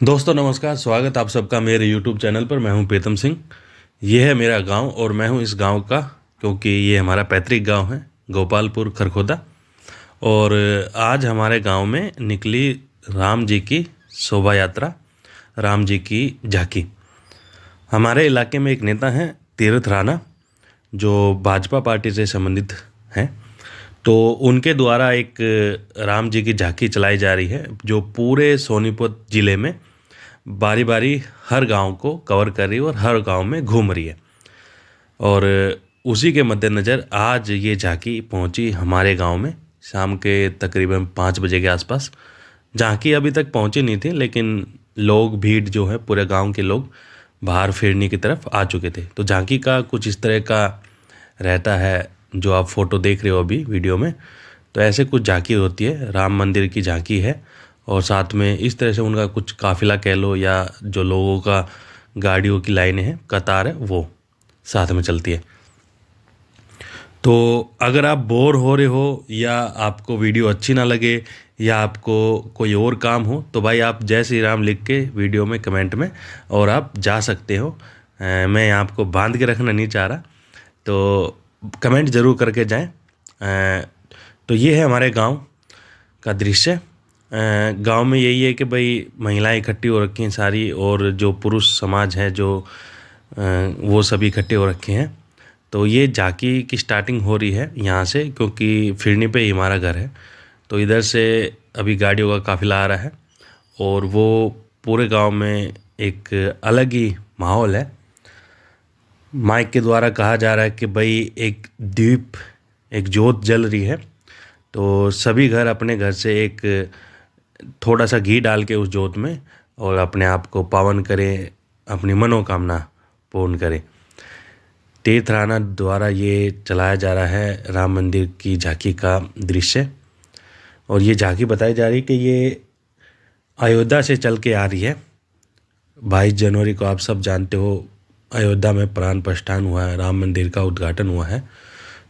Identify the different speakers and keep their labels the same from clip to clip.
Speaker 1: दोस्तों नमस्कार, स्वागत आप सबका मेरे YouTube चैनल पर। मैं हूं प्रीतम सिंह। ये है मेरा गांव और मैं हूं इस गांव का, क्योंकि ये हमारा पैतृक गांव है, गोपालपुर खरखोदा। और आज हमारे गांव में निकली राम जी की शोभा यात्रा, राम जी की झांकी। हमारे इलाके में एक नेता हैं तीरथ राणा, जो भाजपा पार्टी से संबंधित हैं। तो उनके द्वारा एक राम जी की झांकी चलाई जा रही है, जो पूरे सोनीपत ज़िले में बारी बारी हर गांव को कवर कर रही है और हर गांव में घूम रही है। और उसी के मद्देनज़र आज ये झांकी पहुंची हमारे गांव में शाम के तकरीबन 5 बजे के आसपास। झांकी अभी तक पहुंची नहीं थी, लेकिन लोग, भीड़ जो है, पूरे गांव के लोग बाहर फिरने की तरफ आ चुके थे। तो झांकी का कुछ इस तरह का रहता है, जो आप फोटो देख रहे हो अभी वीडियो में। तो ऐसे कुछ झांकी होती है, राम मंदिर की झांकी है। और साथ में इस तरह से उनका कुछ काफ़िला कह लो, या जो लोगों का गाड़ियों की लाइनें हैं, कतार है, वो साथ में चलती है। तो अगर आप बोर हो रहे हो, या आपको वीडियो अच्छी ना लगे, या आपको कोई और काम हो, तो भाई आप जय श्री राम लिख के वीडियो में कमेंट में और आप जा सकते हो। मैं आपको बांध के रखना नहीं चाह रहा, तो कमेंट ज़रूर करके जाएं। तो ये है हमारे गांव का दृश्य। गांव में यही है कि भाई महिलाएं इकट्ठी हो रखी हैं सारी, और जो पुरुष समाज है जो वो सभी इकट्ठे हो रखे हैं। तो ये झांकी की स्टार्टिंग हो रही है यहाँ से, क्योंकि फिरनी पे ही हमारा घर है। तो इधर से अभी गाड़ियों का काफ़िला आ रहा है, और वो पूरे गांव में एक अलग ही माहौल है। माइक के द्वारा कहा जा रहा है कि भाई एक दीप, एक जोत जल रही है। तो सभी घर अपने घर से एक थोड़ा सा घी डाल के उस जोत में, और अपने आप को पावन करें, अपनी मनोकामना पूर्ण करें। तीर्थ राणा द्वारा ये चलाया जा रहा है राम मंदिर की झांकी का दृश्य। और ये झांकी बताई जा रही है कि ये अयोध्या से चल के आ रही है। 22 जनवरी को आप सब जानते हो, अयोध्या में प्राण प्रतिष्ठान हुआ है, राम मंदिर का उद्घाटन हुआ है।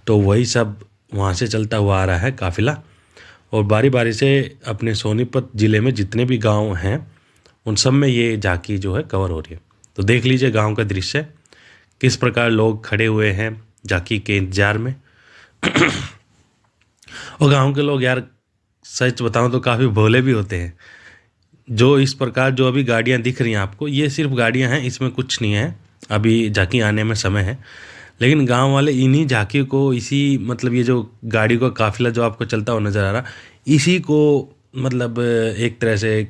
Speaker 1: तो वही सब वहाँ से चलता हुआ आ रहा है काफ़िला। और बारी बारी से अपने सोनीपत ज़िले में जितने भी गांव हैं, उन सब में ये झांकी जो है कवर हो रही है। तो देख लीजिए गांव का दृश्य, किस प्रकार लोग खड़े हुए हैं झांकी के इंतज़ार में। और गांव के लोग यार, सच बताऊं तो काफ़ी भोले भी होते हैं। जो इस प्रकार जो अभी गाड़ियां दिख रही हैं आपको, ये सिर्फ गाड़ियां हैं, इसमें कुछ नहीं है। अभी झांकी आने में समय है, लेकिन गांव वाले इन्हीं झांकी को, इसी मतलब ये जो गाड़ी का काफिला जो आपको चलता हुआ नज़र आ रहा, इसी को मतलब एक तरह से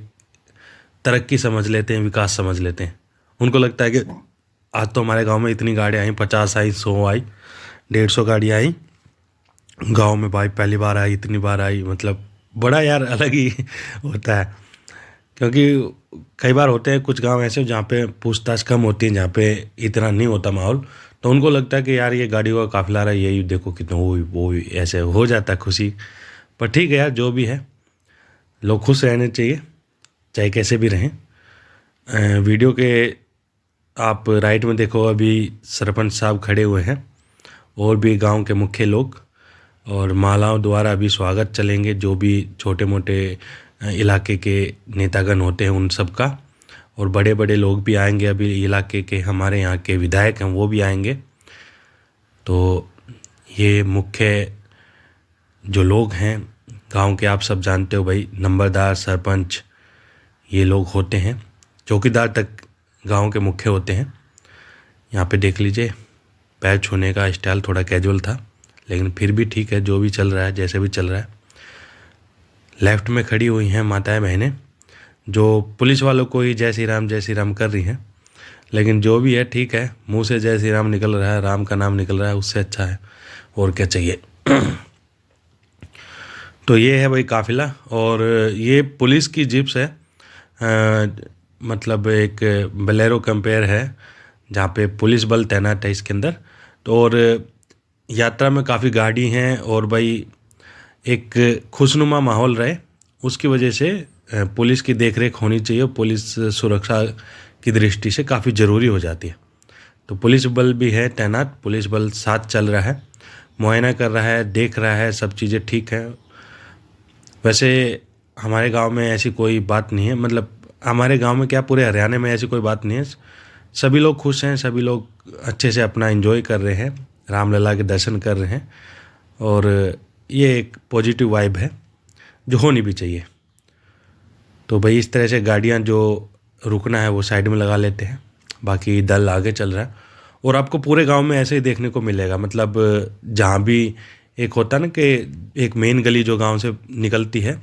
Speaker 1: तरक्की समझ लेते हैं, विकास समझ लेते हैं। उनको लगता है कि आज तो हमारे गांव में इतनी गाड़ियाँ आई, 50 आई, 100 आई, 150 गाड़ियाँ आई गांव में भाई, पहली बार आई, इतनी बार आई। मतलब बड़ा यार अलग ही होता है। क्योंकि कई बार होते हैं कुछ गांव ऐसे जहाँ पे पूछताछ कम होती है, जहाँ पे इतना नहीं होता माहौल। तो उनको लगता है कि यार ये गाड़ियों का काफिला आ रहा है, यही देखो कितना, वो ऐसे हो जाता है खुशी। पर ठीक है यार, जो भी है, लोग खुश रहने चाहिए, चाहे कैसे भी रहें। वीडियो के आप राइट में देखो, अभी सरपंच साहब खड़े हुए हैं, और भी गांव के मुख्य लोग, और मालाओं द्वारा अभी स्वागत चलेंगे, जो भी छोटे मोटे इलाके के नेतागण होते हैं उन सब का। और बड़े बड़े लोग भी आएंगे, अभी इलाके के हमारे यहाँ के विधायक हैं वो भी आएंगे। तो ये मुख्य जो लोग हैं गांव के, आप सब जानते हो भाई, नंबरदार, सरपंच, ये लोग होते हैं। चौकीदार तक गांव के मुख्य होते हैं। यहाँ पे देख लीजिए, पैर छूने का स्टाइल थोड़ा कैजुअल था, लेकिन फिर भी ठीक है, जो भी चल रहा है, जैसे भी चल रहा है। लेफ्ट में खड़ी हुई हैं माताएं बहनें, जो पुलिस वालों को ही जय श्री राम कर रही हैं। लेकिन जो भी है ठीक है, मुंह से जय श्री राम निकल रहा है, राम का नाम निकल रहा है, उससे अच्छा है और क्या चाहिए। तो ये है भाई काफिला, और ये पुलिस की जीप्स है। मतलब एक बलेरो कंपेयर है, जहाँ पे पुलिस बल तैनात है इसके अंदर। तो और यात्रा में काफ़ी गाड़ी हैं, और भाई एक खुशनुमा माहौल रहे, उसकी वजह से पुलिस की देखरेख होनी चाहिए। पुलिस सुरक्षा की दृष्टि से काफ़ी ज़रूरी हो जाती है। तो पुलिस बल भी है तैनात, पुलिस बल साथ चल रहा है, मुआयना कर रहा है, देख रहा है, सब चीज़ें ठीक है। वैसे हमारे गांव में ऐसी कोई बात नहीं है, मतलब हमारे गांव में क्या, पूरे हरियाणा में ऐसी कोई बात नहीं है। सभी लोग खुश हैं, सभी लोग अच्छे से अपना एंजॉय कर रहे हैं, रामलला के दर्शन कर रहे हैं। और ये एक पॉजिटिव वाइब है जो होनी भी चाहिए। तो भाई इस तरह से गाड़ियाँ जो रुकना है वो साइड में लगा लेते हैं, बाकी दल आगे चल रहा है। और आपको पूरे गांव में ऐसे ही देखने को मिलेगा, मतलब जहाँ भी एक होता है ना कि एक मेन गली जो गांव से निकलती है,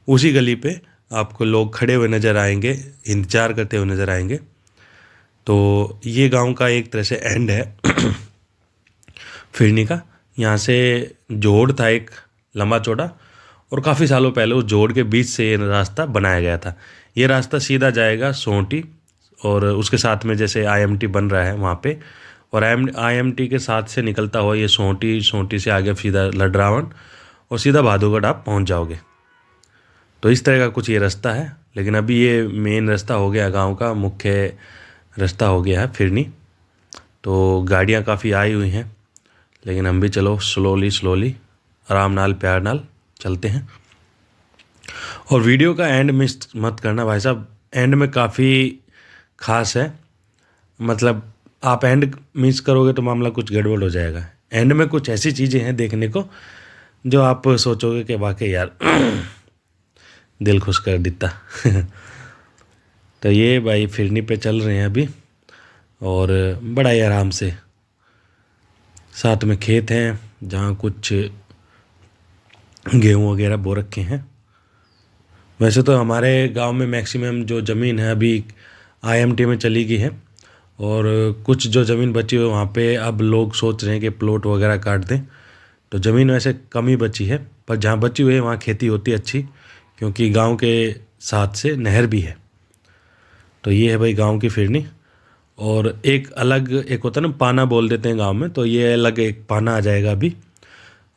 Speaker 1: उसी गली पे आपको लोग खड़े हुए नज़र आएंगे, इंतज़ार करते हुए नज़र आएंगे। तो ये गांव का एक तरह से एंड है फिरनी का। यहाँ से जोड़ था एक लंबा चौड़ा, और काफ़ी सालों पहले उस जोड़ के बीच से ये रास्ता बनाया गया था। ये रास्ता सीधा जाएगा सोंटी, और उसके साथ में जैसे आईएमटी बन रहा है वहाँ पे, और आईएमटी के साथ से निकलता हुआ ये सोंटी, सोंटी से आगे सीधा लडरावन और सीधा भादुगढ़ आप पहुँच जाओगे। तो इस तरह का कुछ ये रास्ता है। लेकिन अभी ये मेन रास्ता हो गया, गांव का मुख्य रास्ता हो गया है फिरनी। तो गाड़ियाँ काफ़ी आई हुई हैं, लेकिन हम भी चलो स्लोली आराम नाल प्यार नाल चलते हैं। और वीडियो का एंड मिस मत करना भाई साहब, एंड में काफ़ी ख़ास है। मतलब आप एंड मिस करोगे तो मामला कुछ गड़बड़ हो जाएगा। एंड में कुछ ऐसी चीज़ें हैं देखने को जो आप सोचोगे कि वाकई यार दिल खुश कर देता। तो ये भाई फिरनी पे चल रहे हैं अभी, और बड़ा ही आराम से। साथ में खेत हैं जहाँ कुछ गेहूँ वगैरह बो रखे हैं। वैसे तो हमारे गांव में मैक्सिमम जो ज़मीन है अभी आईएमटी में चली गई है, और कुछ जो ज़मीन बची हुई है वहाँ पे अब लोग सोच रहे हैं कि प्लॉट वगैरह काट दें। तो ज़मीन वैसे कम ही बची है, पर जहाँ बची हुई है वहाँ खेती होती है अच्छी, क्योंकि गांव के साथ से नहर भी है। तो ये है भाई गांव की फिरनी। और एक अलग एक होता है ना, पाना बोल देते हैं गांव में, तो ये अलग एक पाना आ जाएगा अभी।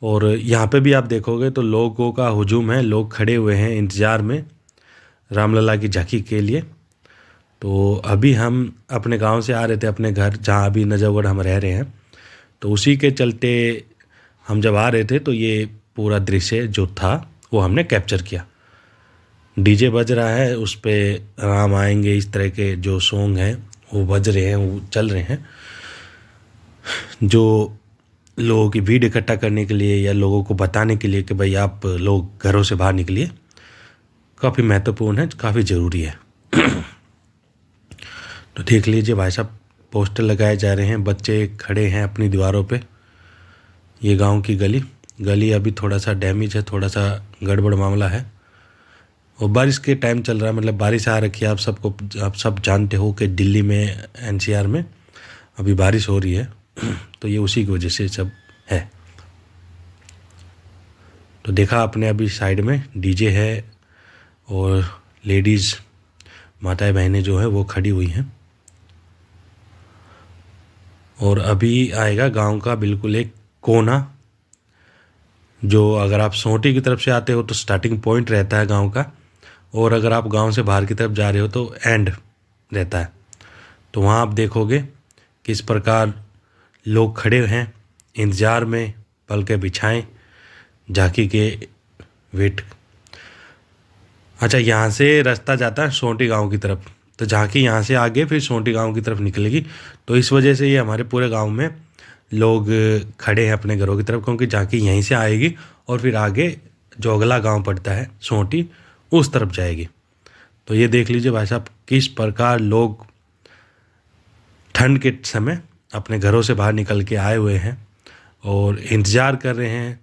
Speaker 1: और यहाँ पे भी आप देखोगे तो लोगों का हुजूम है, लोग खड़े हुए हैं इंतज़ार में रामलला की झांकी के लिए। तो अभी हम अपने गांव से आ रहे थे अपने घर, जहाँ अभी नजफगढ़ हम रह रहे हैं। तो उसी के चलते हम जब आ रहे थे तो ये पूरा दृश्य जो था वो हमने कैप्चर किया। डीजे बज रहा है, उस पर राम आएंगे इस तरह के जो सॉन्ग हैं वो बज रहे हैं, वो चल रहे हैं, जो लोगों की भीड़ इकट्ठा करने के लिए या लोगों को बताने के लिए कि भाई आप लोग घरों से बाहर निकलिए। काफ़ी महत्वपूर्ण है, काफ़ी ज़रूरी है। तो देख लीजिए भाई साहब, पोस्टर लगाए जा रहे हैं, बच्चे खड़े हैं अपनी दीवारों पे। ये गांव की गली अभी थोड़ा सा डैमेज है, थोड़ा सा गड़बड़ मामला है। और बारिश के टाइम चल रहा है, मतलब बारिश आ रखी है। आप सब जानते हो कि दिल्ली में एनसीआर में अभी बारिश हो रही है। तो ये उसी की वजह से सब है। तो देखा आपने अभी साइड में डीजे है, और लेडीज़ माताएं बहनें जो है वो खड़ी हुई हैं। और अभी आएगा गांव का बिल्कुल एक कोना, जो अगर आप सोंटी की तरफ से आते हो तो स्टार्टिंग पॉइंट रहता है गांव का, और अगर आप गांव से बाहर की तरफ जा रहे हो तो एंड रहता है। तो वहाँ आप देखोगे किस प्रकार लोग खड़े हैं इंतज़ार में, पलके बिछाएं झांकी के वेट। अच्छा, यहाँ से रास्ता जाता है सोंटी गांव की तरफ, तो झांकी यहाँ से आगे फिर सोंटी गांव की तरफ निकलेगी। तो इस वजह से ये हमारे पूरे गांव में लोग खड़े हैं अपने घरों की तरफ, क्योंकि झांकी यहीं से आएगी और फिर आगे जो अगला गांव पड़ता है सोंटी, उस तरफ जाएगी। तो ये देख लीजिए भाई साहब किस प्रकार लोग ठंड के समय अपने घरों से बाहर निकल के आए हुए हैं और इंतज़ार कर रहे हैं।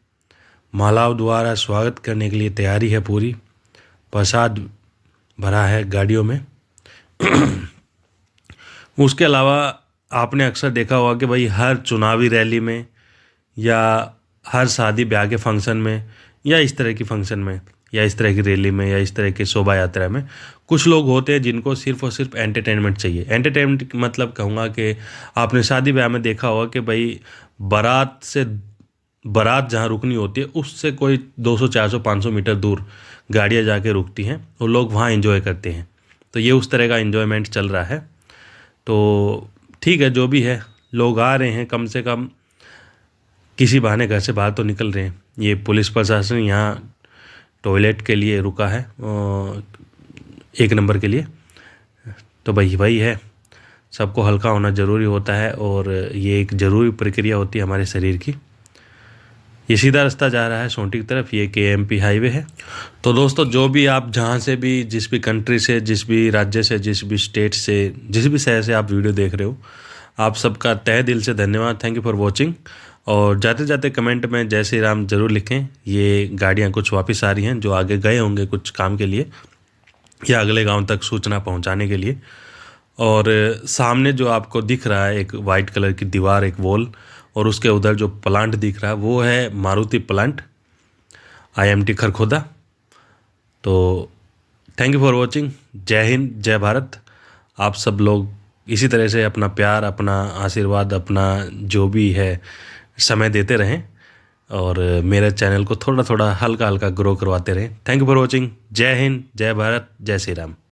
Speaker 1: मालाओं द्वारा स्वागत करने के लिए तैयारी है पूरी, प्रसाद भरा है गाड़ियों में। उसके अलावा आपने अक्सर देखा होगा कि भाई हर चुनावी रैली में या हर शादी ब्याह के फंक्शन में या इस तरह की फंक्शन में या इस तरह की रैली में या इस तरह की शोभा यात्रा में कुछ लोग होते हैं जिनको सिर्फ और सिर्फ एंटरटेनमेंट चाहिए। एंटरटेनमेंट मतलब कहूँगा कि आपने शादी ब्याह में देखा होगा कि भाई बारात जहाँ रुकनी होती है उससे कोई 200 400 500 मीटर दूर गाड़ियाँ जाके रुकती हैं और लोग वहाँ एंजॉय करते हैं। तो ये उस तरह का एंजॉयमेंट चल रहा है। तो ठीक है, जो भी है, लोग आ रहे हैं, कम से कम किसी बहाने घर से बाहर तो निकल रहे हैं। ये पुलिस प्रशासन यहाँ टॉयलेट के लिए रुका है 1 नंबर के लिए, तो भाई वही है, सबको हल्का होना ज़रूरी होता है और ये एक ज़रूरी प्रक्रिया होती है हमारे शरीर की। ये सीधा रास्ता जा रहा है सोंटी की तरफ, ये KMP हाईवे है। तो दोस्तों, जो भी आप जहाँ से भी, जिस भी कंट्री से, जिस भी राज्य से, जिस भी स्टेट से, जिस भी शहर से आप वीडियो देख रहे हो, आप सबका तहे दिल से धन्यवाद। Thank you for watching. और जाते जाते कमेंट में जय श्री राम ज़रूर लिखें। ये गाड़ियाँ कुछ वापस आ रही हैं, जो आगे गए होंगे कुछ काम के लिए या अगले गांव तक सूचना पहुंचाने के लिए। और सामने जो आपको दिख रहा है एक वाइट कलर की दीवार, एक वॉल, और उसके उधर जो प्लांट दिख रहा है वो है मारुति प्लांट, IMT खरखोदा। तो थैंक यू फॉर वॉचिंग। जय हिंद, जय भारत। आप सब लोग इसी तरह से अपना प्यार, अपना आशीर्वाद, अपना जो भी है समय देते रहें और मेरे चैनल को थोड़ा थोड़ा हल्का हल्का ग्रो करवाते रहें। Thank you for watching. जय हिंद, जय भारत, जय श्री राम।